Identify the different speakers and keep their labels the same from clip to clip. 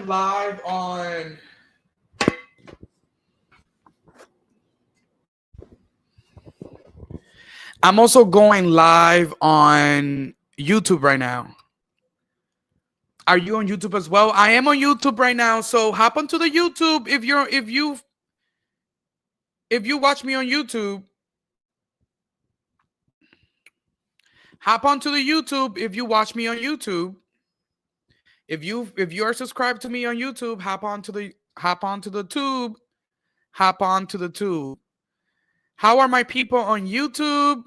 Speaker 1: live on I'm also going live on YouTube right now. Are you on YouTube as well? I am on YouTube right now, so hop onto the YouTube if you watch me on YouTube. Hop onto the YouTube if you watch me on YouTube. If you are subscribed to me on YouTube, hop onto the tube. Hop onto the tube. How are my people on YouTube?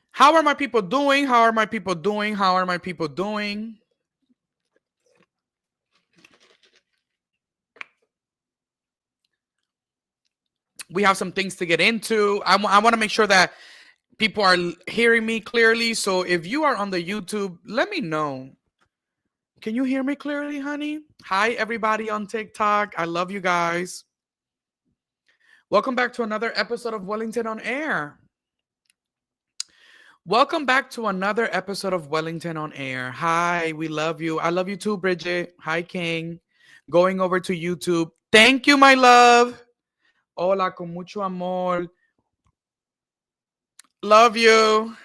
Speaker 1: How are my people doing? How are my people doing? How are my people doing? We have some things to get into. I want to make sure that people are hearing me clearly. So if you are on the YouTube, let me know. Can you hear me clearly, honey? Hi, everybody on TikTok. I love you guys. Welcome back to another episode of Welington On Air. Welcome back to another episode of Welington On Air. Hi, we love you. I love you too, Bridget. Hi, King. Going over to YouTube. Thank you, my love. Hola, con mucho amor. Love you.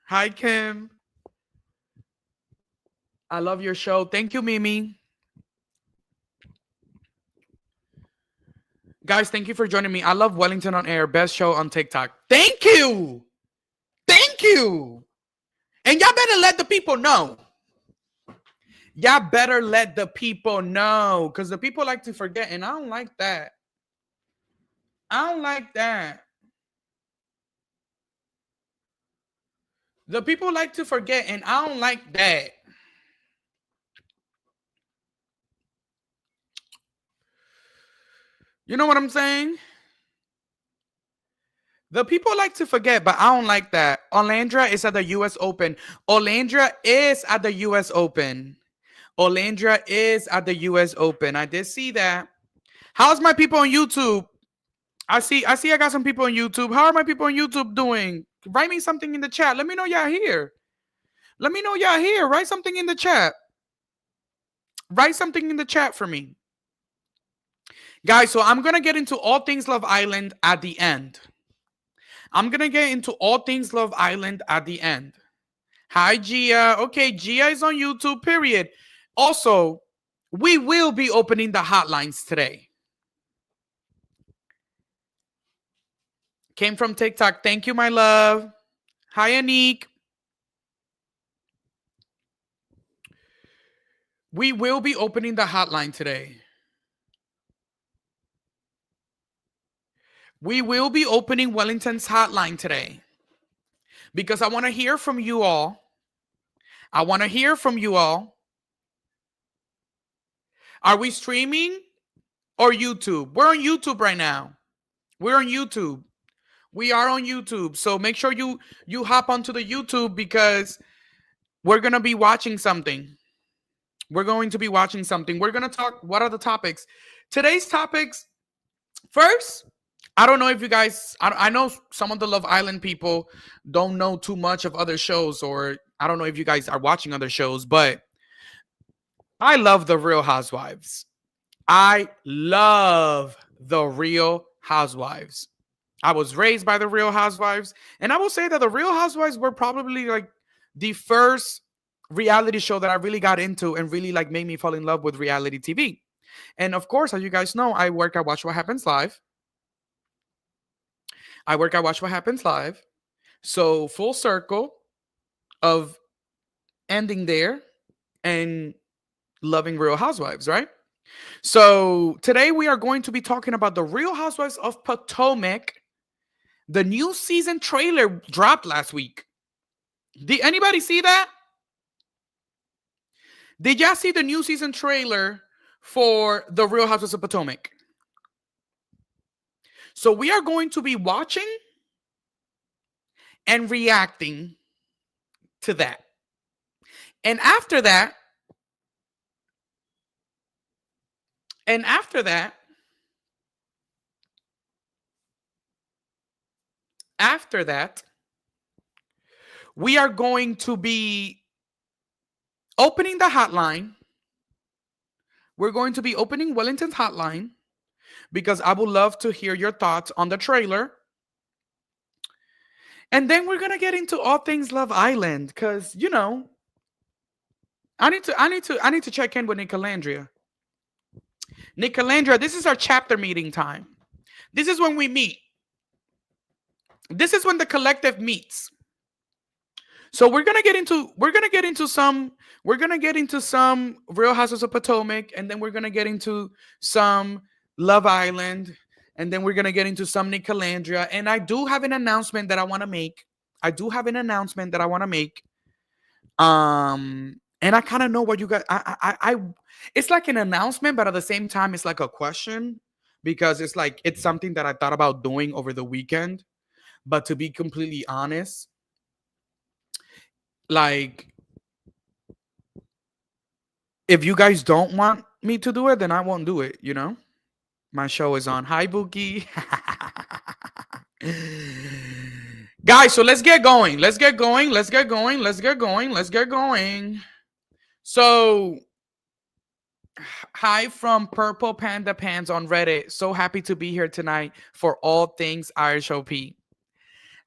Speaker 1: Hi, Kim. I love your show. Thank you, Mimi. Guys, thank you for joining me. I love Welington On Air. Best show on TikTok. Thank you. Thank you. And y'all better let the people know. Y'all better let the people know. Because the people like to forget. And I don't like that. I don't like that. The people like to forget. And I don't like that. You know what I'm saying? The people like to forget, but I don't like that. Olandra is at the U.S. Open. Olandra is at the U.S. Open. Olandra is at the U.S. Open. I did see that. How's my people on YouTube? I see I got some people on YouTube. How are my people on YouTube doing? Write me something in the chat. Let me know y'all here. Let me know y'all here. Write something in the chat. Write something in the chat for me. Guys, so I'm going to get into all things Love Island at the end. I'm going to get into all things Love Island at the end. Hi, Gia. Okay, Gia is on YouTube, period. Also, we will be opening the hotlines today. Came from TikTok. Thank you, my love. Hi, Anik. We will be opening the hotline today. We will be opening Wellington's hotline today. Because I want to hear from you all. I want to hear from you all. Are we streaming or YouTube? We're on YouTube right now. We're on YouTube. We are on YouTube. So make sure you hop onto the YouTube because we're going to be watching something. We're going to be watching something. We're going to talk. What are the topics? Today's topics. First, I don't know if you guys, I know some of the Love Island people don't know too much of other shows, or I don't know if you guys are watching other shows, but I love the Real Housewives. I love the Real Housewives. I was raised by the Real Housewives, and I will say that the Real Housewives were probably like the first reality show that I really got into and really like made me fall in love with reality TV. And of course, as you guys know, I work at Watch What Happens Live. I work at Watch What Happens Live. So full circle of ending there and loving Real Housewives, right? So today we are going to be talking about the Real Housewives of Potomac. The new season trailer dropped last week. Did anybody see that? Did y'all see the new season trailer for the Real Housewives of Potomac? So we are going to be watching and reacting to that. And after that, we are going to be opening the hotline. We're going to be opening Wellington's hotline because I would love to hear your thoughts on the trailer. And then we're gonna get into all things Love Island because I need to check in with Nicolandria. Nicolandria, this is our chapter meeting time. This is when we meet. This is when the collective meets. So we're gonna get into some Real Housewives of Potomac, and then we're gonna get into some Love Island, and then we're gonna get into some Nicolandria. And I do have an announcement that I want to make. I do have an announcement that I want to make. And I kind of know what you guys. It's like an announcement, but at the same time, it's like a question because it's something that I thought about doing over the weekend. But to be completely honest, like if you guys don't want me to do it, then I won't do it. My show is on. Hi, Bookie. Guys, so let's get going. Let's get going. Let's get going. Let's get going. Let's get going. So, hi from Purple Panda Pants on Reddit. So happy to be here tonight for all things RHOP.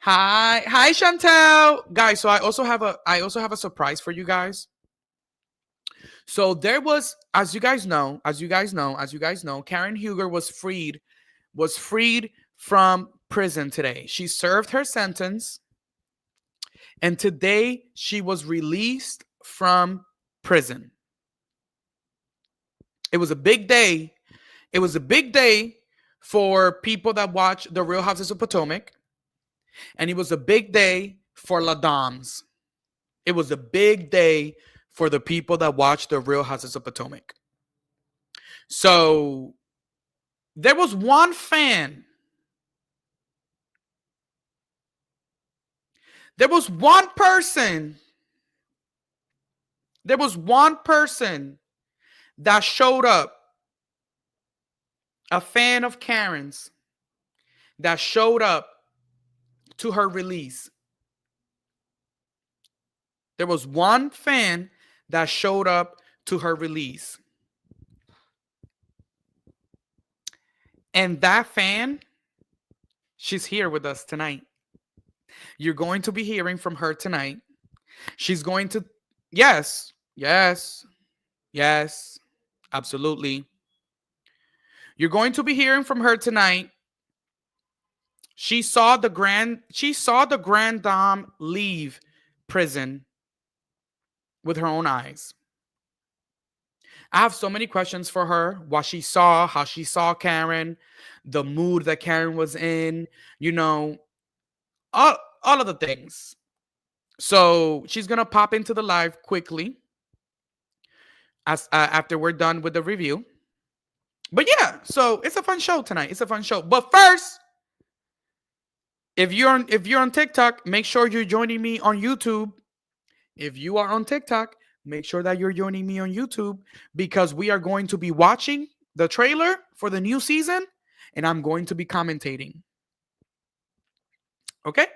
Speaker 1: Hi, Chantel. Guys, so I also have a surprise for you guys. So there was, as you guys know, Karen Huger was freed from prison today. She served her sentence, and today she was released from prison. It was a big day. It was a big day for people that watch the Real Housewives of Potomac, and it was a big day for La Dames. It was a big day for the people that watch the Real Housewives of Potomac. So there was one fan. There was one person. There was one person that showed up. A fan of Karen's that showed up to her release. There was one fan that showed up to her release. And that fan, she's here with us tonight. You're going to be hearing from her tonight. She's going to, yes, absolutely. You're going to be hearing from her tonight. She saw the grand dame leave prison with her own eyes. I have so many questions for her. What she saw, how she saw Karen, the mood that Karen was in, all of the things. So she's going to pop into the live quickly after we're done with the review. But yeah, so it's a fun show tonight. It's a fun show. But first, if you're on TikTok, make sure you're joining me on YouTube. If you are on TikTok, make sure that you're joining me on YouTube because we are going to be watching the trailer for the new season and I'm going to be commentating. Okay?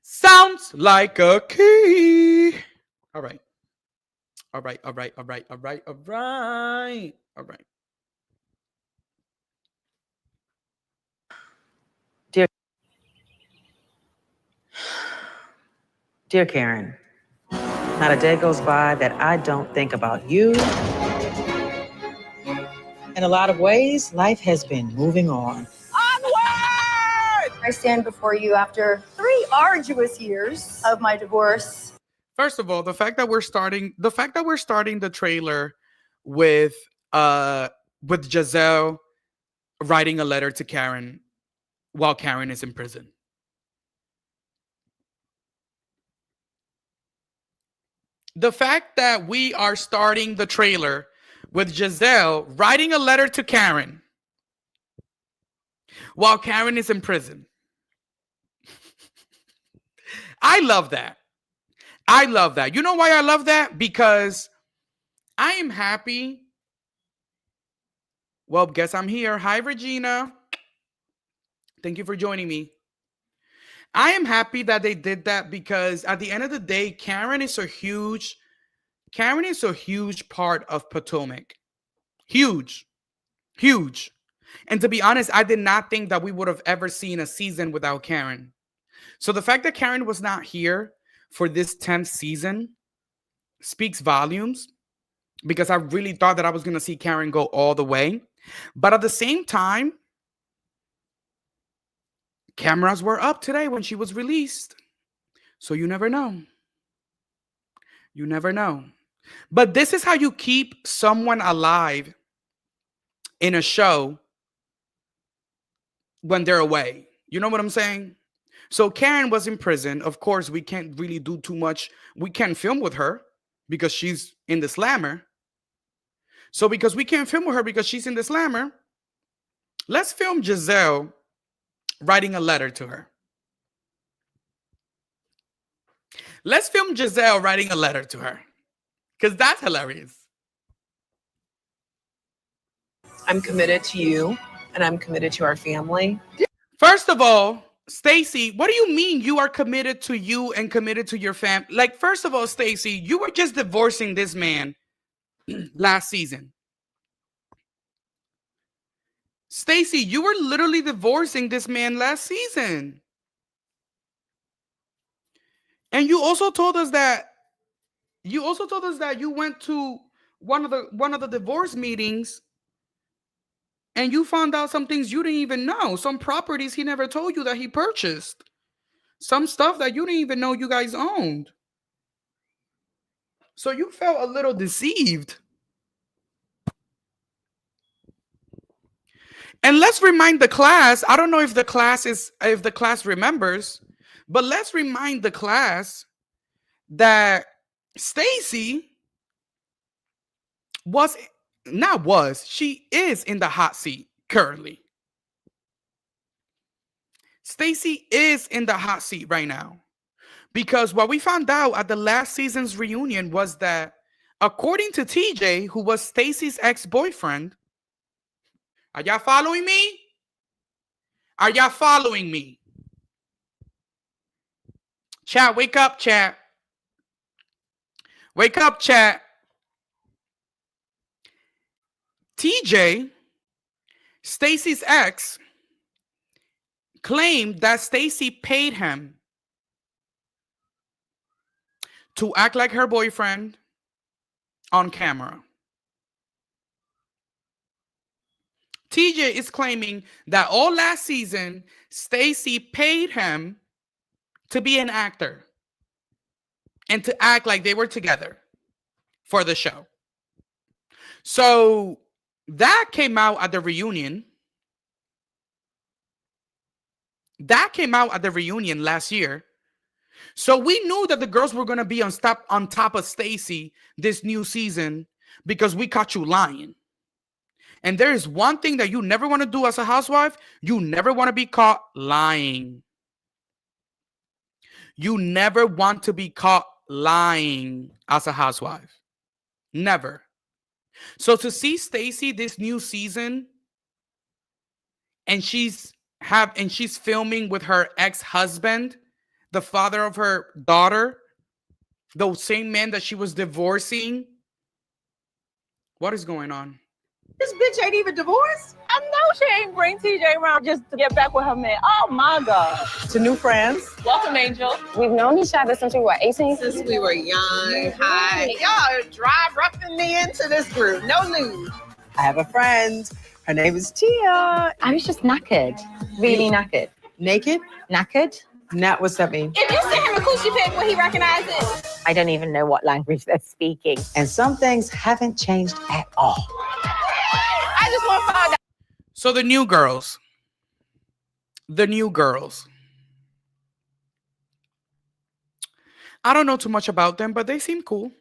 Speaker 1: Sounds like a key. All right.
Speaker 2: Dear Karen, not a day goes by that I don't think about you. In a lot of ways, life has been moving on.
Speaker 3: Onward! I stand before you after 3 arduous years of my divorce.
Speaker 1: First of all, the fact that we're starting the trailer with Giselle writing a letter to Karen while Karen is in prison. The fact that we are starting the trailer with Giselle writing a letter to Karen while Karen is in prison. I love that. You know why I love that? Because I am happy. Well, guess I'm here. Hi, Regina. Thank you for joining me. I am happy that they did that because at the end of the day, Karen is a huge part of Potomac. Huge, huge. And to be honest, I did not think that we would have ever seen a season without Karen. So the fact that Karen was not here for this 10th season speaks volumes because I really thought that I was going to see Karen go all the way. But at the same time, cameras were up today when she was released. So you never know. You never know. But this is how you keep someone alive in a show when they're away. You know what I'm saying? So Karen was in prison. Of course, we can't really do too much. We can't film with her because she's in the slammer. So because we can't film with her because she's in the slammer, let's film Giselle writing a letter to her. Let's film Giselle writing a letter to her because that's hilarious.
Speaker 4: I'm committed to you and I'm committed to our family.
Speaker 1: First of all, Stacey, what do you mean you are committed to you and committed to your family? Like, first of all, Stacey, you were just divorcing this man last season. Stacey, you were literally divorcing this man last season. And you also told us that you went to one of the divorce meetings and you found out some things you didn't even know. Some properties he never told you that he purchased. Some stuff that you didn't even know you guys owned. So you felt a little deceived. And let's remind the class, I don't know if the class remembers, but let's remind the class that Stacey she is in the hot seat currently. Stacey is in the hot seat right now. Because what we found out at the last season's reunion was that according to TJ, who was Stacey's ex-boyfriend, are y'all following me? Are y'all following me? Chat, wake up, chat. Wake up, chat. TJ, Stacey's ex, claimed that Stacey paid him to act like her boyfriend on camera. TJ is claiming that all last season, Stacey paid him to be an actor and to act like they were together for the show. So that came out at the reunion. That came out at the reunion last year. So we knew that the girls were going to be on top of Stacey this new season because we caught you lying. And there is one thing that you never want to do as a housewife. You never want to be caught lying. You never want to be caught lying as a housewife. Never. So to see Stacey this new season and she's filming with her ex-husband, the father of her daughter, the same man that she was divorcing. What is going on?
Speaker 4: This bitch ain't even divorced.
Speaker 5: I know she ain't bring TJ around just to get back with her man. Oh my God.
Speaker 4: To new friends.
Speaker 5: Welcome, Angel.
Speaker 6: We've known each other since we were 18.
Speaker 4: Since we were young, high. Y'all are dry roughing me into this group. No news. I have a friend. Her name is Tia.
Speaker 6: I was just knackered. Really knackered.
Speaker 4: Naked?
Speaker 6: Knackered?
Speaker 4: Nat, what's that mean?
Speaker 5: If you send him a coochie pic, will he recognize it?
Speaker 6: I don't even know what language they're speaking.
Speaker 4: And some things haven't changed at all.
Speaker 5: I just want to find out.
Speaker 1: So the new girls. I don't know too much about them, but they seem cool.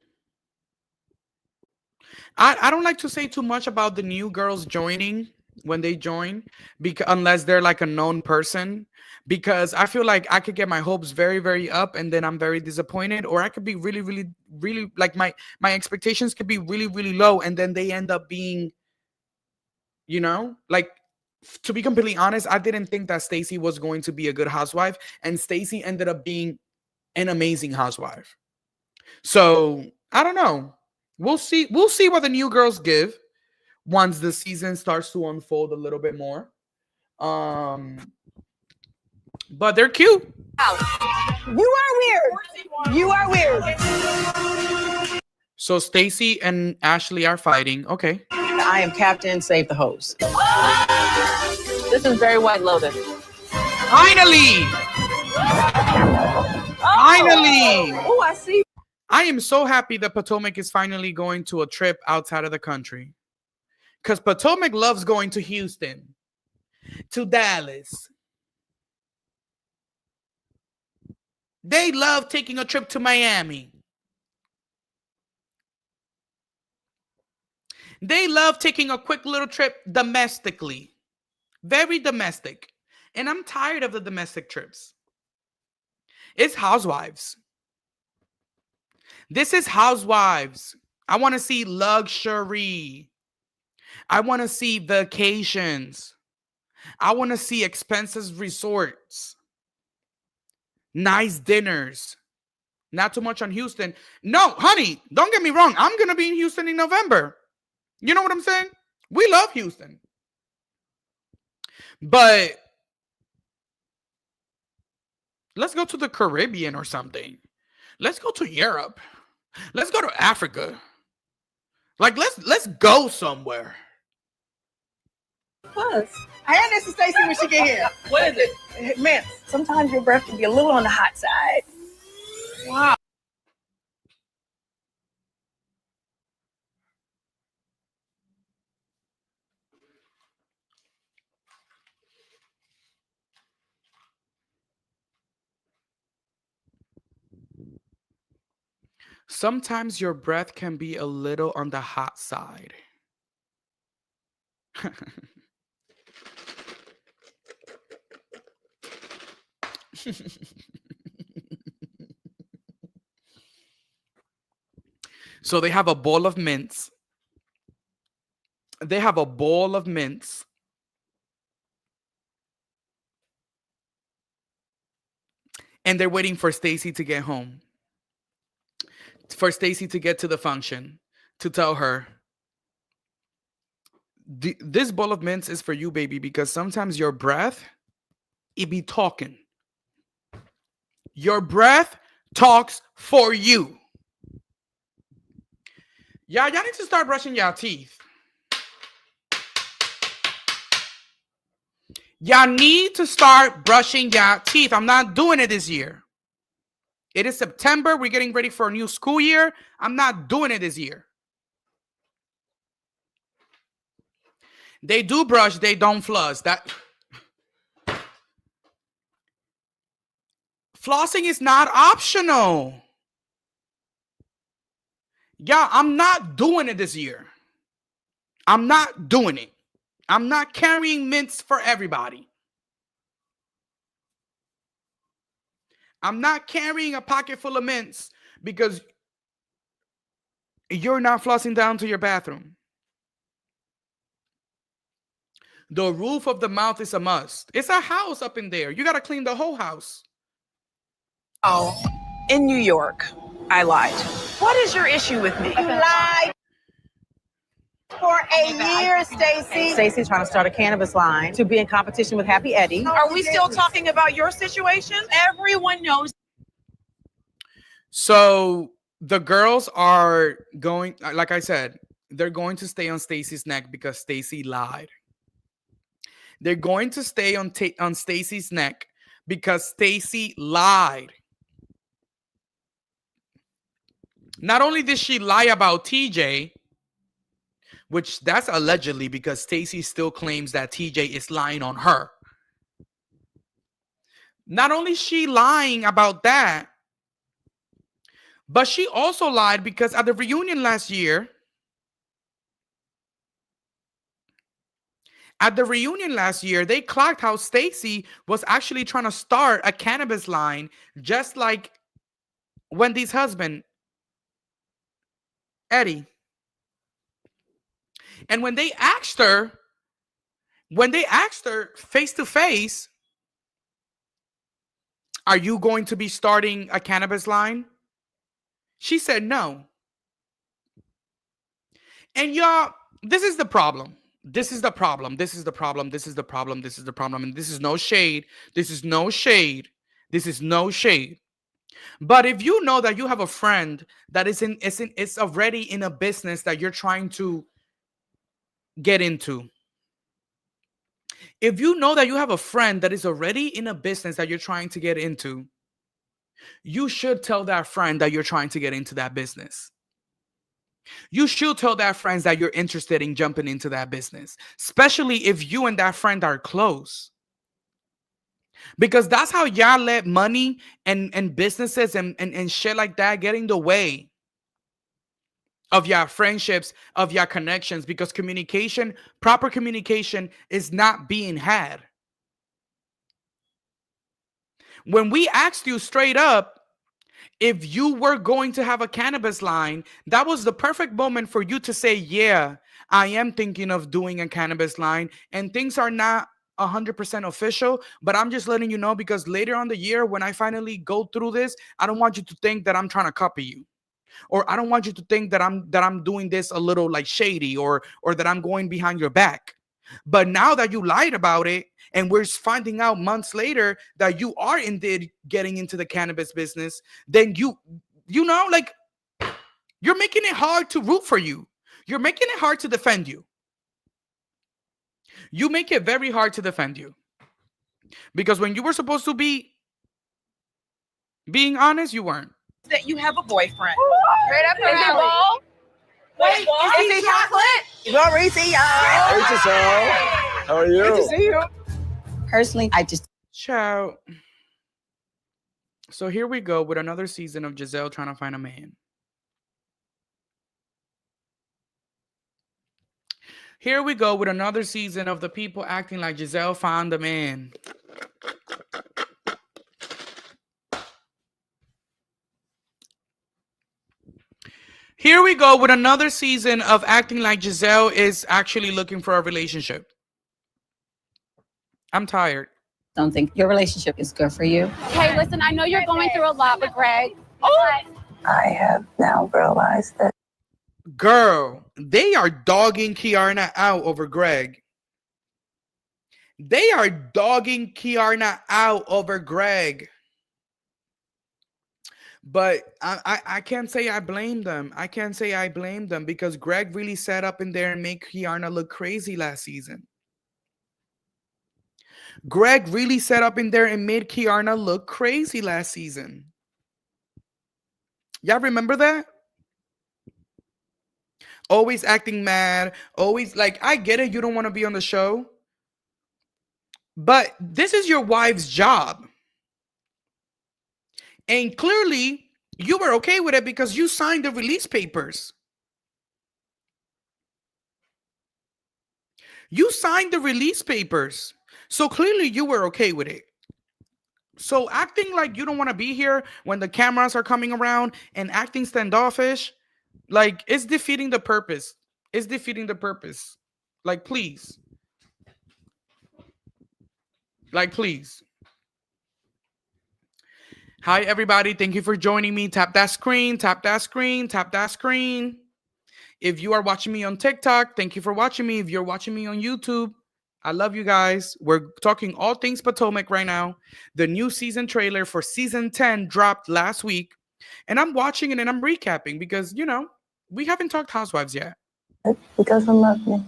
Speaker 1: I don't like to say too much about the new girls joining when they join, because unless they're like a known person, because I feel like I could get my hopes very, very up and then I'm very disappointed, or I could be really, really, really like my expectations could be really, really low and then they end up being, like to be completely honest, I didn't think that Stacey was going to be a good housewife, and Stacey ended up being an amazing housewife. So I don't know. We'll see. We'll see what the new girls give once the season starts to unfold a little bit more. But they're cute.
Speaker 4: You are weird. You are weird.
Speaker 1: So Stacey and Ashley are fighting. Okay.
Speaker 4: I am Captain Save the Host.
Speaker 5: This is very White Lotus.
Speaker 1: Finally! Finally!
Speaker 5: Oh, I see.
Speaker 1: I am so happy that Potomac is finally going to a trip outside of the country. Because Potomac loves going to Houston, to Dallas. They love taking a trip to Miami. They love taking a quick little trip domestically. Very domestic. And I'm tired of the domestic trips. It's Housewives. This is Housewives. I want to see luxury. I want to see vacations. I want to see expensive resorts. Nice dinners. Not too much on Houston. No, honey, don't get me wrong. I'm going to be in Houston in November. You know what I'm saying? We love Houston. But let's go to the Caribbean or something. Let's go to Europe. Let's go to Africa. Like, let's go somewhere.
Speaker 4: Plus, I had this to Stacey when she get here.
Speaker 5: What is it?
Speaker 4: Man, sometimes your breath can be a little on the hot side.
Speaker 5: Wow.
Speaker 1: Sometimes your breath can be a little on the hot side. So they have a bowl of mints. They have a bowl of mints. And they're waiting for Stacey to get home. For Stacey to get to the function. To tell her, this bowl of mints is for you, baby, because sometimes your breath, it be talking. Your breath talks for you. Y'all need to start brushing your teeth. Y'all need to start brushing your teeth. I'm not doing it this year. It is September. We're getting ready for a new school year. I'm not doing it this year. They do brush, they don't floss. Flossing is not optional. Yeah, I'm not doing it this year. I'm not doing it. I'm not carrying mints for everybody. I'm not carrying a pocket full of mints because you're not flossing down to your bathroom. The roof of the mouth is a must. It's a house up in there. You got to clean the whole house.
Speaker 4: Oh, in New York, I lied. What is your issue with me?
Speaker 7: You lied for a year, Stacey.
Speaker 2: Stacey's trying to start a cannabis line to be in competition with Happy Eddie.
Speaker 4: Are we still talking about your situation? Everyone knows.
Speaker 1: So the girls are going, like I said, they're going to stay on Stacey's neck because Stacey lied. They're going to stay on Stacey's neck because Stacey lied. Not only did she lie about TJ, which that's allegedly because Stacey still claims that TJ is lying on her. Not only is she lying about that, but she also lied because at the reunion last year, they clocked how Stacey was actually trying to start a cannabis line just like Wendy's husband, Eddie. And when they asked her, When they asked her face to face, are you going to be starting a cannabis line? She said no. And y'all, this is the problem. This is the problem. This is the problem. This is the problem. This is the problem. And this is no shade. This is no shade. This is no shade. But if you know that you have a friend that is already in a business that you're trying to get into, if you know that you have a friend that is already in a business that you're trying to get into, you should tell that friend that you're trying to get into that business. You should tell that friend that you're interested in jumping into that business, especially if you and that friend are close. Because that's how y'all let money and businesses and shit like that get in the way of your friendships, of your connections, because communication, proper communication is not being had. When we asked you straight up if you were going to have a cannabis line, that was the perfect moment for you to say, yeah, I am thinking of doing a cannabis line, and things are not 100% official, but I'm just letting you know because later on the year, when I finally go through this, I don't want you to think that I'm trying to copy you. Or I don't want you to think that I'm doing this a little like shady or that I'm going behind your back. But now that you lied about it and we're finding out months later that you are indeed getting into the cannabis business, then you know, like, you're making it hard to root for you. You're making it hard to defend you. You make it very hard to defend you. Because when you were supposed to be being honest, you weren't.
Speaker 7: That you have a boyfriend.
Speaker 5: Straight up and down.
Speaker 7: Wait, is he chocolate?
Speaker 4: Well, Reese, y'all.
Speaker 8: Hey, Giselle. How are you?
Speaker 4: Good to see you. Personally, I just
Speaker 1: Ciao. So here we go with another season of Giselle trying to find a man. Here we go with another season of the people acting like Giselle found a man. Here we go with another season of acting like Giselle is actually looking for a relationship. I'm tired.
Speaker 9: Don't think your relationship is good for you.
Speaker 5: Hey, listen, I know you're going through a lot with Greg.
Speaker 2: I have now realized that
Speaker 1: Girl, they are dogging Kiarna out over Greg. They are dogging Kiarna out over Greg. But I can't say I blame them. I can't say I blame them because Greg really sat up in there and made Kiarna look crazy last season. Greg really sat up in there and made Kiarna look crazy last season. Y'all remember that? Always acting mad. Always like, I get it. You don't want to be on the show. But this is your wife's job. And clearly, you were okay with it because you signed the release papers. You signed the release papers. So clearly, you were okay with it. So acting like you don't want to be here when the cameras are coming around and acting standoffish, like, it's defeating the purpose. It's defeating the purpose. Like, please. Like, please. Hi, everybody. Thank you for joining me. Tap that screen, tap that screen, tap that screen. If you are watching me on TikTok, thank you for watching me. If you're watching me on YouTube, I love you guys. We're talking all things Potomac right now. The new season trailer for season 10 dropped last week. And I'm watching it and I'm recapping because, you know, we haven't talked Housewives yet.
Speaker 2: he doesn't love me.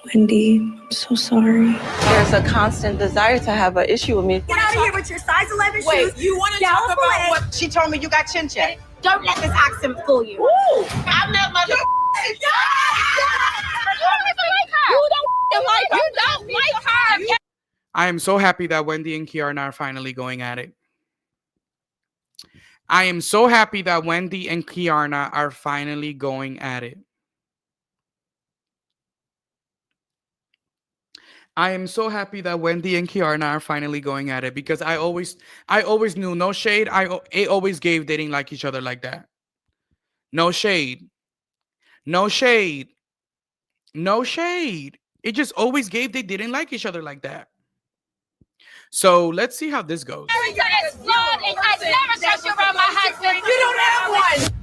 Speaker 2: Wendy, I'm so sorry.
Speaker 5: There's a constant desire to have an issue with me.
Speaker 3: Get out of here with your size 11
Speaker 7: Wait,
Speaker 3: shoes.
Speaker 7: you want to talk about what she told me you got chin check?
Speaker 3: Don't let this accent fool you.
Speaker 7: I'm that mother.
Speaker 5: You don't like her.
Speaker 1: I am so happy that Wendy and Kiarna are finally going at it. I am so happy that Wendy and Kiarna are finally going at it. I am so happy that Wendy and Kiarna are finally going at it because I always knew, no shade. It always gave they didn't like each other like that. No shade. No shade. No shade. It just always gave they didn't like each other like that. So let's see how this goes.
Speaker 5: Character is flawed, and I never trust you around my husband. You don't have one.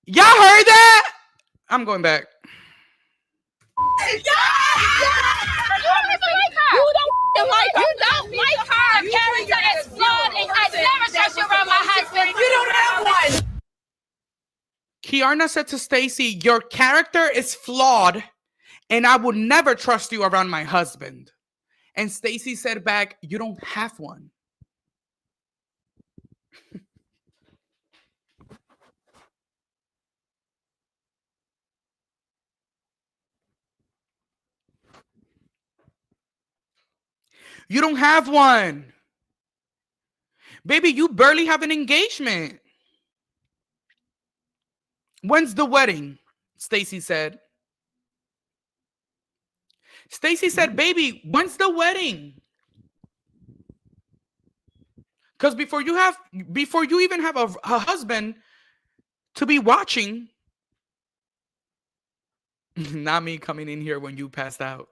Speaker 1: Y'all heard that? I'm going back.
Speaker 5: You don't like her. You don't like her. Her character is flawed, and I never trust you around my husband. You don't have one.
Speaker 1: Kiarna said to Stacy, your character is flawed, and I would never trust you around my husband. And Stacy said back, you don't have one. You don't have one. Baby, you barely have an engagement. When's the wedding? Stacy said. Stacy said, baby, when's the wedding? Because before you even have a husband to be watching, not me coming in here when you passed out.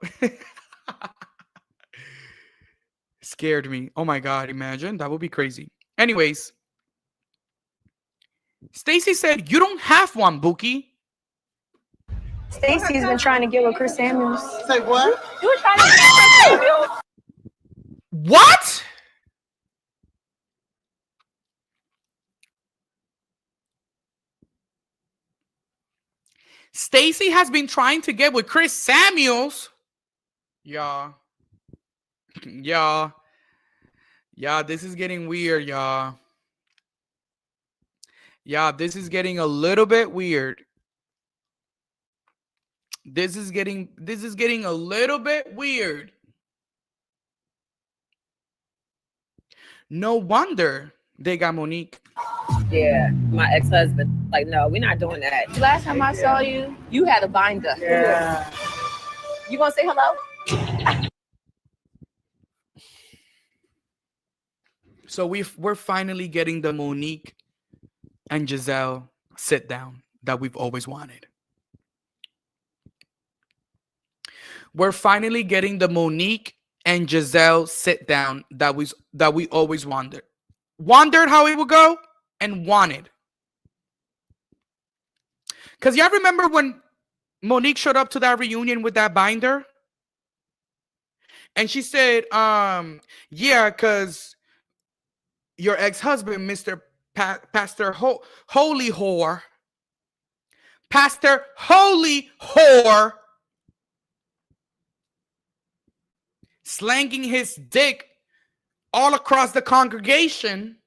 Speaker 1: Scared me. Oh my God, imagine. That would be crazy. Anyways, Stacy said, you don't have one, Bookie.
Speaker 3: Stacey's been trying to get with Chris Samuels.
Speaker 4: Say what?
Speaker 5: You were trying to get Chris Samuels.
Speaker 1: What? Stacy has been trying to get with Chris Samuels. Yeah. Yeah. Yeah, this is getting weird, y'all. Yeah, this is getting a little bit weird. This is getting a little bit weird. No wonder they got Monique.
Speaker 9: Yeah, my ex-husband. Like, no, we're not doing that.
Speaker 5: Last time I saw you, you had a binder.
Speaker 4: Yeah.
Speaker 5: You gonna say hello?
Speaker 1: So we're finally getting the Monique and Giselle sit down that we've always wanted. We're finally getting the Monique and Giselle sit down that we always wondered how it would go and wanted. Because y'all remember when Monique showed up to that reunion with that binder? And she said, yeah, because your ex-husband, Mr. Pastor Holy Whore, Pastor Holy Whore, slanging his dick all across the congregation.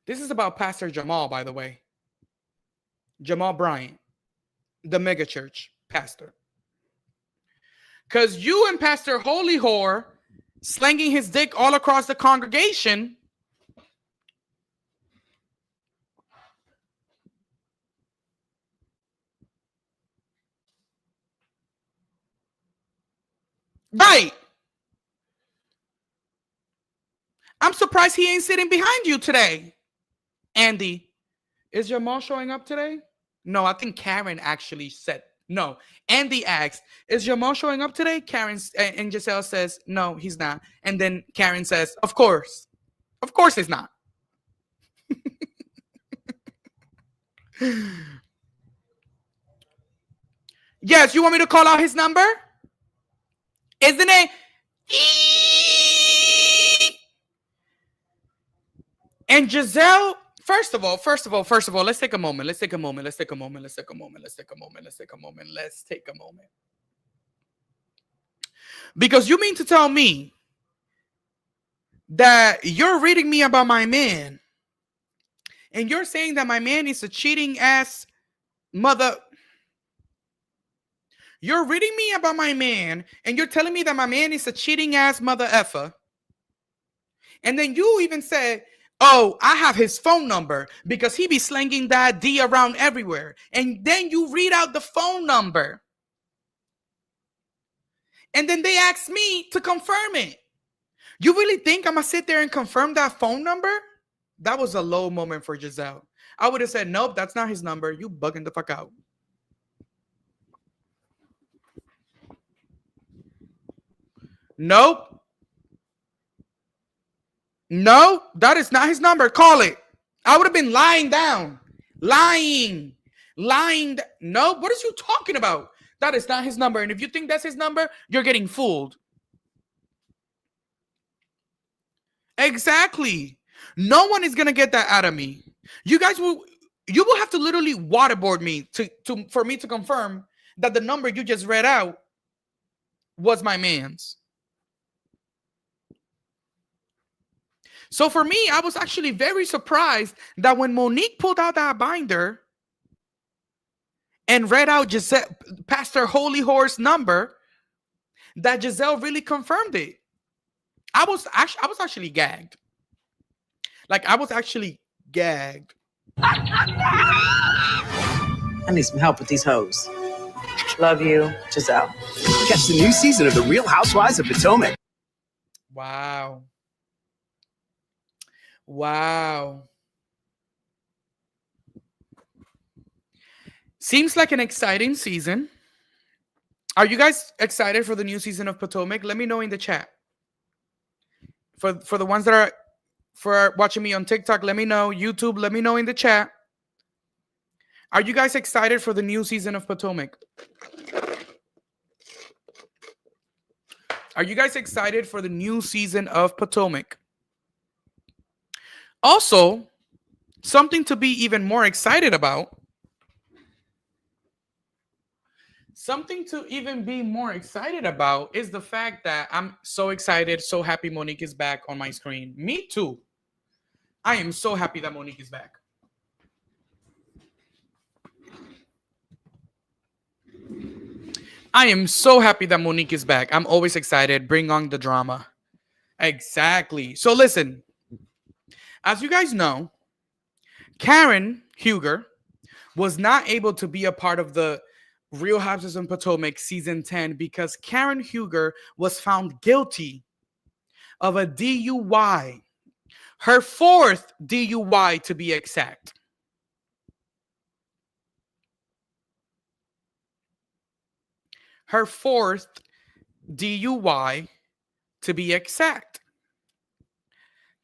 Speaker 1: This is about Pastor Jamal, by the way. Jamal Bryant, the megachurch pastor. Because you and Pastor Holy Whore slanging his dick all across the congregation. Right. I'm surprised he ain't sitting behind you today. Andy, is Jamal showing up today? No, I think Karen actually said no. Andy asked, is Jamal showing up today? Karen and Giselle says, no, he's not. And then Karen says, of course. Of course he's not. Yes, you want me to call out his number? Isn't it? And Giselle, first of all, let's take a moment. Because you mean to tell me that you're reading me about my man and you're saying that my man is a cheating ass mother. You're reading me about my man and you're telling me that my man is a cheating ass mother effer. And then you even said, oh, I have his phone number because he be slanging that D around everywhere. And then you read out the phone number. And then they asked me to confirm it. You really think I'm going to sit there and confirm that phone number? That was a low moment for Giselle. I would have said, nope, that's not his number. You bugging the fuck out. Nope. No, that is not his number. Call it. I would have been lying down. Lying. No, what is you talking about? That is not his number. And if you think that's his number, you're getting fooled. Exactly. No one is gonna get that out of me. You will have to literally waterboard me for me to confirm that the number you just read out was my man's. So for me, I was actually very surprised that when Monique pulled out that binder and read out Giselle, Pastor Holy Horse number, that Giselle really confirmed it. I was actually gagged. Like, I was actually gagged.
Speaker 2: I need some help with these hoes. Love you, Giselle.
Speaker 10: Catch the new season of The Real Housewives of Potomac.
Speaker 1: Wow. Seems like an exciting season. Are you guys excited for the new season of Potomac? Let me know in the chat. For the ones that are watching me on TikTok, let me know. YouTube, let me know in the chat. Are you guys excited for the new season of Potomac? Are you guys excited for the new season of Potomac? Also, something to be even more excited about. Something to even be more excited about is the fact that I'm so excited, so happy Monique is back on my screen. Me too. I am so happy that Monique is back. I am so happy that Monique is back. I'm always excited. Bring on the drama. Exactly. So listen, as you guys know, Karen Huger was not able to be a part of the Real Housewives of Potomac season 10 because Karen Huger was found guilty of a DUI. Her fourth DUI, to be exact. Her fourth DUI, to be exact.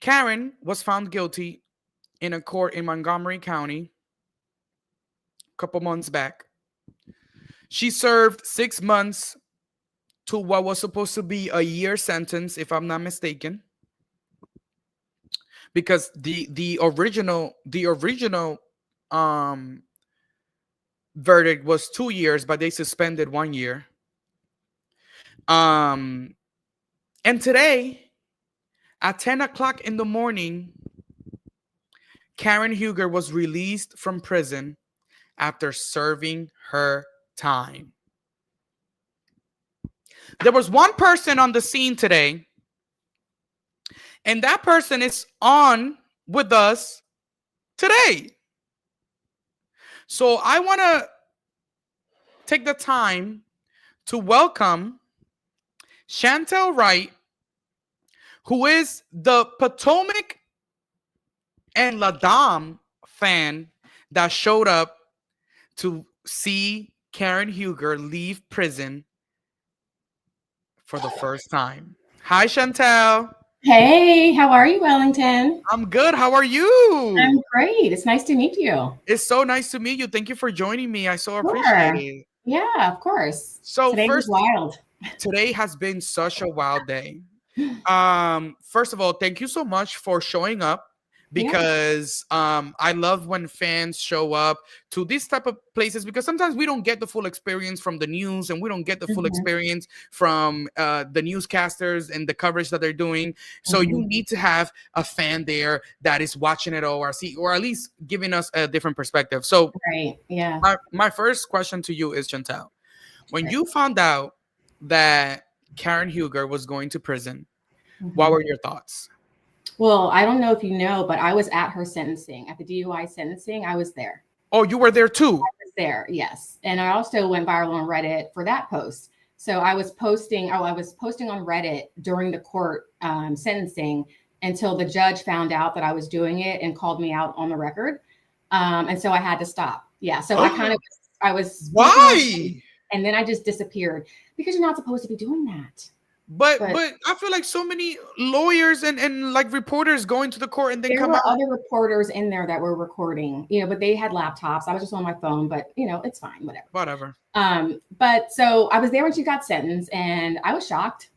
Speaker 1: Karen was found guilty in a court in Montgomery County a couple months back. She served 6 months to what was supposed to be a year sentence, if I'm not mistaken. Because the original verdict was 2 years, but they suspended 1 year. And today, at 10 o'clock in the morning, Karen Huger was released from prison after serving her time. There was one person on the scene today, and that person is on with us today. So I want to take the time to welcome Chantel Wright, who is the Potomac and La Dame fan that showed up to see Karen Huger leave prison for the first time. Hi, Chantel.
Speaker 11: Hey, how are you, Wellington?
Speaker 1: I'm good. How are you?
Speaker 11: I'm great. It's nice to meet you.
Speaker 1: It's so nice to meet you. Thank you for joining me. I so appreciate it.
Speaker 11: Yeah, of course.
Speaker 1: So
Speaker 11: today was wild.
Speaker 1: Today has been such a wild day. First of all, thank you so much for showing up, because I love when fans show up to these type of places, because sometimes we don't get the full experience from the news, and we don't get the full experience from the newscasters and the coverage that they're doing. So you need to have a fan there that is watching it all, or at least giving us a different perspective. So my first question to you is, Chantel, when you found out that Karen Huger was going to prison, what were your thoughts?
Speaker 11: Well, I don't know if you know, but I was at her sentencing, at the DUI sentencing. I was there.
Speaker 1: Oh, you were there too?
Speaker 11: I was there, yes. And I also went viral on Reddit for that post. So I was posting on Reddit during the court sentencing until the judge found out that I was doing it and called me out on the record. And so I had to stop. Yeah. So I was.
Speaker 1: Why?
Speaker 11: And then I just disappeared, because you're not supposed to be doing that.
Speaker 1: But I feel like so many lawyers and like reporters going to the court and then
Speaker 11: there
Speaker 1: come
Speaker 11: were
Speaker 1: out.
Speaker 11: other reporters in there that were recording, but they had laptops. I was just on my phone, but it's fine, whatever.
Speaker 1: Whatever.
Speaker 11: But so I was there when she got sentenced, and I was shocked.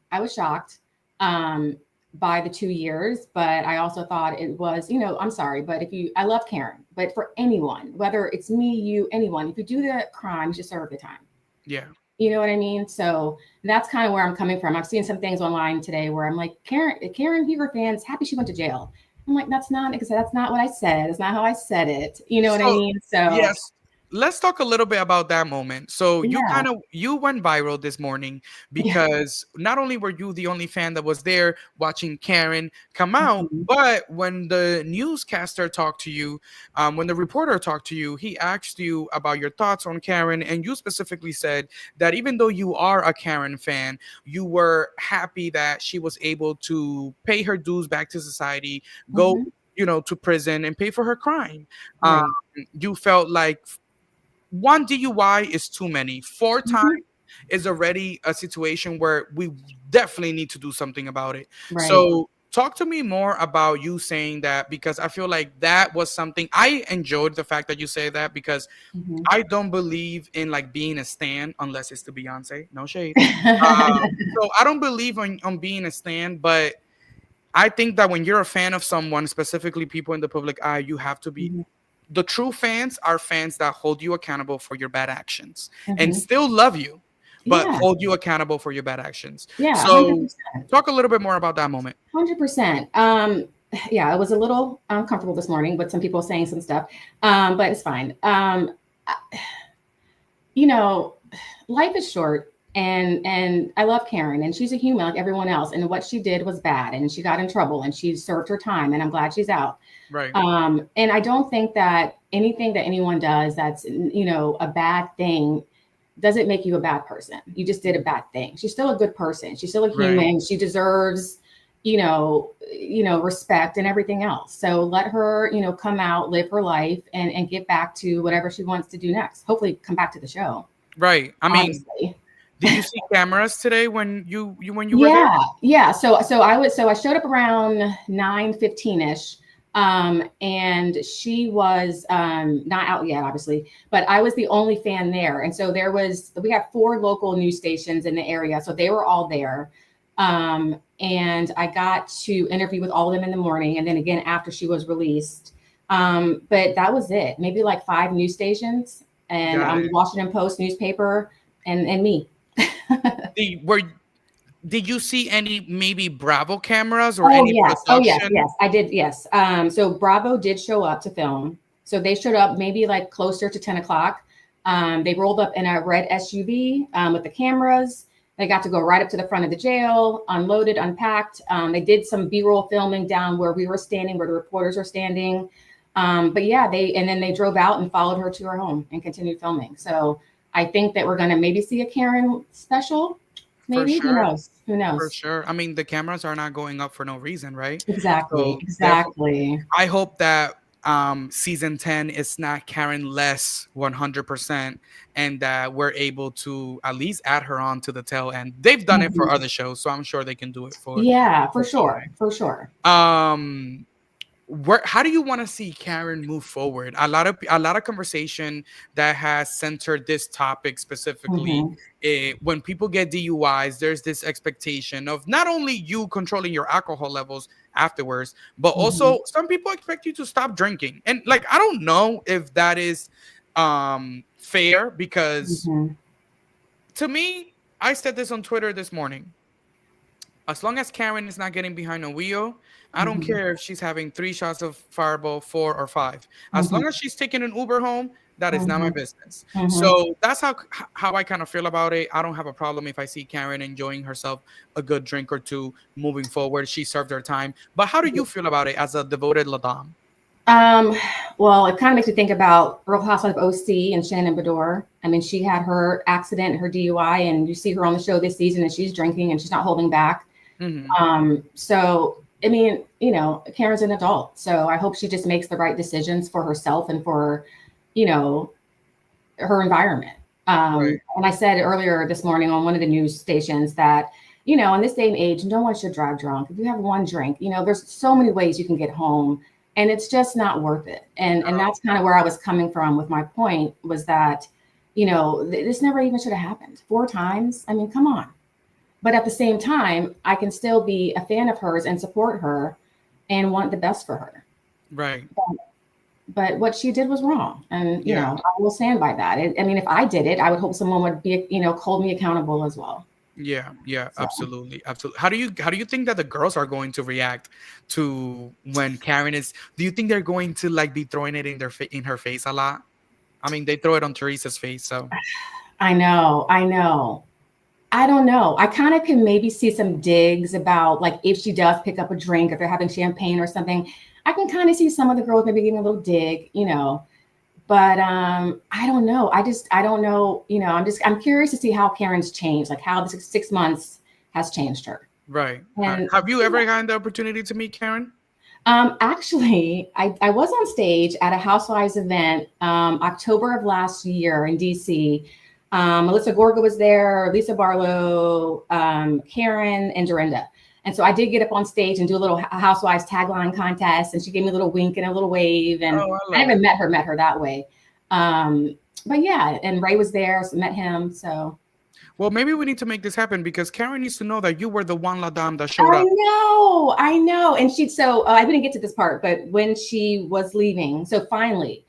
Speaker 11: By the 2 years, but I also thought it was, I'm sorry, but I love Karen, but for anyone, whether it's me, you, anyone, if you do the crime, you should serve the time.
Speaker 1: Yeah.
Speaker 11: You know what I mean? So that's kind of where I'm coming from. I've seen some things online today where I'm like, Karen Huger fans happy she went to jail. I'm like, that's not what I said. It's not how I said it. You know what I mean? So
Speaker 1: yes. Let's talk a little bit about that moment. So you went viral this morning because not only were you the only fan that was there watching Karen come out, but when the newscaster talked to you, when the reporter talked to you, he asked you about your thoughts on Karen, and you specifically said that even though you are a Karen fan, you were happy that she was able to pay her dues back to society, go to prison and pay for her crime.
Speaker 11: Right.
Speaker 1: You felt like 1 DUI is too many. 4 times is already a situation where we definitely need to do something about it.
Speaker 11: Right.
Speaker 1: So talk to me more about you saying that, because I feel like that was something I enjoyed, the fact that you say that, because I don't believe in like being a stan unless it's to Beyonce. No shade. So I don't believe on being a stan, but I think that when you're a fan of someone, specifically people in the public eye, you have to be. The true fans are fans that hold you accountable for your bad actions and still love you, but hold you accountable for your bad actions.
Speaker 11: Yeah.
Speaker 1: So
Speaker 11: 100%.
Speaker 1: talk a little bit more about that moment.
Speaker 11: 100%. Yeah, I was a little uncomfortable this morning with some people saying some stuff, but it's fine. Life is short. And I love Karen, and she's a human like everyone else. And what she did was bad, and she got in trouble, and she served her time, and I'm glad she's out.
Speaker 1: Right.
Speaker 11: And I don't think that anything that anyone does that's, a bad thing doesn't make you a bad person. You just did a bad thing. She's still a good person. She's still a human. Right. She deserves, respect and everything else. So let her, come out, live her life, and get back to whatever she wants to do next. Hopefully come back to the show.
Speaker 1: Right. I mean,
Speaker 11: honestly.
Speaker 1: Did you see cameras today when you were there?
Speaker 11: Yeah. So I showed up around 9:15ish. And she was not out yet, obviously, but I was the only fan there. And so we have 4 local news stations in the area. So they were all there. And I got to interview with all of them in the morning, and then again after she was released. But that was it. Maybe like 5 news stations, and the Washington Post newspaper, and me.
Speaker 1: Did you see any maybe Bravo cameras or any
Speaker 11: yes.
Speaker 1: production?
Speaker 11: Yes, I did. Yes. So Bravo did show up to film. So they showed up maybe like closer to 10 o'clock. They rolled up in a red SUV with the cameras. They got to go right up to the front of the jail, unloaded, unpacked. They did some B-roll filming down where we were standing, where the reporters were standing. But yeah, then they drove out and followed her to her home and continued filming. So I think that we're going to maybe see a Karen special. Maybe.
Speaker 1: Sure.
Speaker 11: Who knows?
Speaker 1: For sure. I mean, the cameras are not going up for no reason, right?
Speaker 11: Exactly. Exactly.
Speaker 1: I hope that season 10 is not Karen less 100%, and that we're able to at least add her on to the tail end. They've done it for other shows, so I'm sure they can do it for
Speaker 11: sure. For sure.
Speaker 1: How do you want to see Karen move forward? A lot of conversation that has centered this topic specifically. When people get DUIs, there's this expectation of not only you controlling your alcohol levels afterwards, but also some people expect you to stop drinking. And like, I don't know if that is fair, because to me, I said this on Twitter this morning. As long as Karen is not getting behind a wheel, I don't care if she's having 3 shots of Fireball, 4 or 5. As long as she's taking an Uber home, that is not my business. So that's how I kind of feel about it. I don't have a problem if I see Karen enjoying herself a good drink or 2 moving forward. She served her time. But how do you feel about it as a devoted La Dame?
Speaker 11: Well, it kind of makes me think about Real Housewives of OC and Shannon Bedore. I mean, she had her accident, her DUI, and you see her on the show this season, and she's drinking and she's not holding back. So, I mean, Karen's an adult, so I hope she just makes the right decisions for herself and for, her environment. And I said earlier this morning on one of the news stations that, in this day and age, no one should drive drunk. If you have one drink, there's so many ways you can get home, and it's just not worth it. And that's kind of where I was coming from with my point, was that, this never even should have happened 4 times. I mean, come on. But at the same time, I can still be a fan of hers and support her and want the best for her.
Speaker 1: Right.
Speaker 11: But what she did was wrong. And, I will stand by that. I mean, if I did it, I would hope someone would be, hold me accountable as well.
Speaker 1: Yeah, absolutely. How do you think that the girls are going to react to when Karen is? Do you think they're going to like be throwing it in her face a lot? I mean, they throw it on Teresa's face, so.
Speaker 11: I know. I don't know. I kind of can maybe see some digs about like if she does pick up a drink, if they're having champagne or something. I can kind of see some of the girls maybe giving a little dig, But I don't know. I don't know. I'm curious to see how Karen's changed, like how the 6 months has changed her.
Speaker 1: Right. And have you ever had the opportunity to meet Karen?
Speaker 11: Actually, I was on stage at a Housewives event October of last year in DC. Melissa Gorga was there, Lisa Barlow, Karen, and Dorinda. And so I did get up on stage and do a little Housewives tagline contest, and she gave me a little wink and a little wave. And I never met her that way. But yeah, and Ray was there, so met him. So.
Speaker 1: Well, maybe we need to make this happen because Karen needs to know that you were the one La Dame that showed up.
Speaker 11: I know. And I didn't get to this part, but when she was leaving, so finally,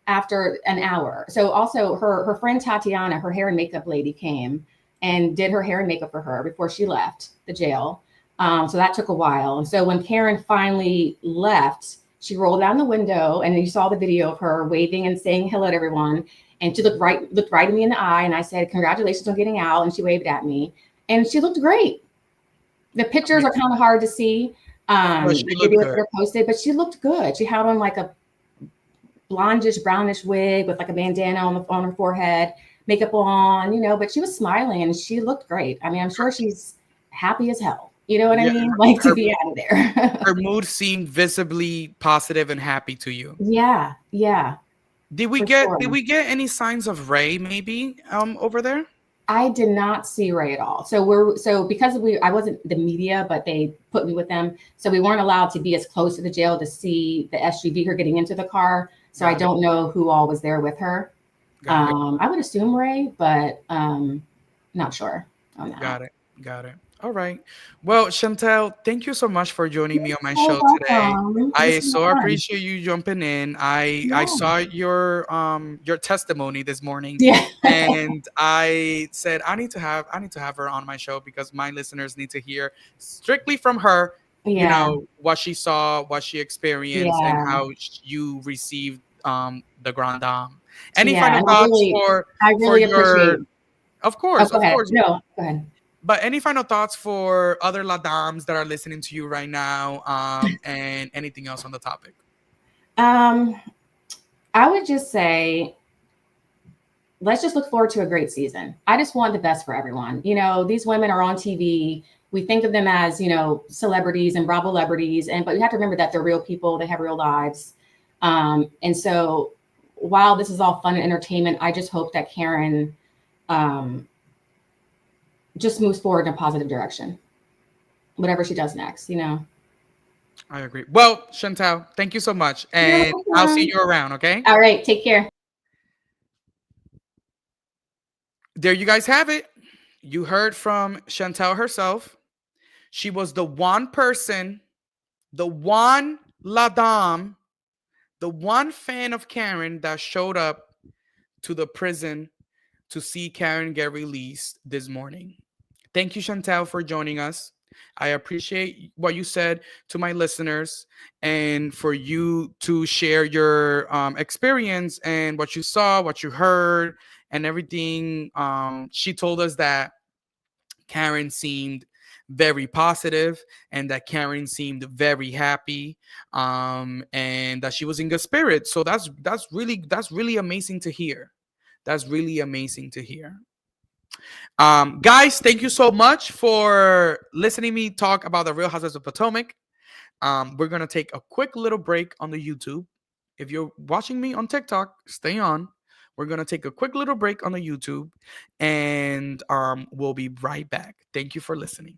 Speaker 11: after an hour. So also her friend Tatiana, her hair and makeup lady, came and did her hair and makeup for her before she left the jail. So that took a while. And so when Karen finally left, she rolled down the window and you saw the video of her waving and saying hello to everyone. And she looked right at me in the eye. And I said, congratulations on getting out. And she waved at me and she looked great. The pictures are kind of hard to see. They're posted, but she looked good. She had on like a blondish, brownish wig with like a bandana on her forehead, makeup on, but she was smiling and she looked great. I mean, I'm sure she's happy as hell. You know what I mean? Like to be out of there.
Speaker 1: Her mood seemed visibly positive and happy to you.
Speaker 11: Yeah.
Speaker 1: Did we get any signs of Ray maybe over there?
Speaker 11: I did not see Ray at all. So because I wasn't the media, but they put me with them. So we weren't allowed to be as close to the jail to see the SUV, her getting into the car. So I don't know who all was there with her. I would assume Ray, but not sure on that.
Speaker 1: Got it. All right. Well, Chantel, thank you so much for joining me on my show today. I so appreciate you jumping in. I saw your testimony this morning, and I said I need to have her on my show because my listeners need to hear strictly from her. What she saw, what she experienced, and how you received the Grand Dame. Any final thoughts
Speaker 11: I really appreciate.
Speaker 1: Of course.
Speaker 11: No, go ahead.
Speaker 1: But any final thoughts for other La Dames that are listening to you right now, and anything else on the topic?
Speaker 11: I would just say, let's just look forward to a great season. I just want the best for everyone. These women are on TV. We think of them as, celebrities and Bravo celebrities, but we have to remember that they're real people. They have real lives. And so while this is all fun and entertainment, I just hope that Karen just moves forward in a positive direction, whatever she does next,
Speaker 1: I agree. Well, Chantel, thank you so much. And I'll see you around, okay?
Speaker 11: All right. Take care.
Speaker 1: There you guys have it. You heard from Chantel herself. She was the one person, the one La Dame, the one fan of Karen that showed up to the prison to see Karen get released this morning. Thank you, Chantel, for joining us. I appreciate what you said to my listeners and for you to share your experience and what you saw, what you heard, and everything. She told us that Karen seemed very positive and that Karen seemed very happy, and that she was in good spirits. So that's really amazing to hear. That's really amazing to hear. Guys, thank you so much for listening to me talk about the Real Housewives of Potomac. We're going to take a quick little break on the YouTube. If you're watching me on TikTok, stay on. We're going to take a quick little break on the YouTube, and we'll be right back. Thank you for listening.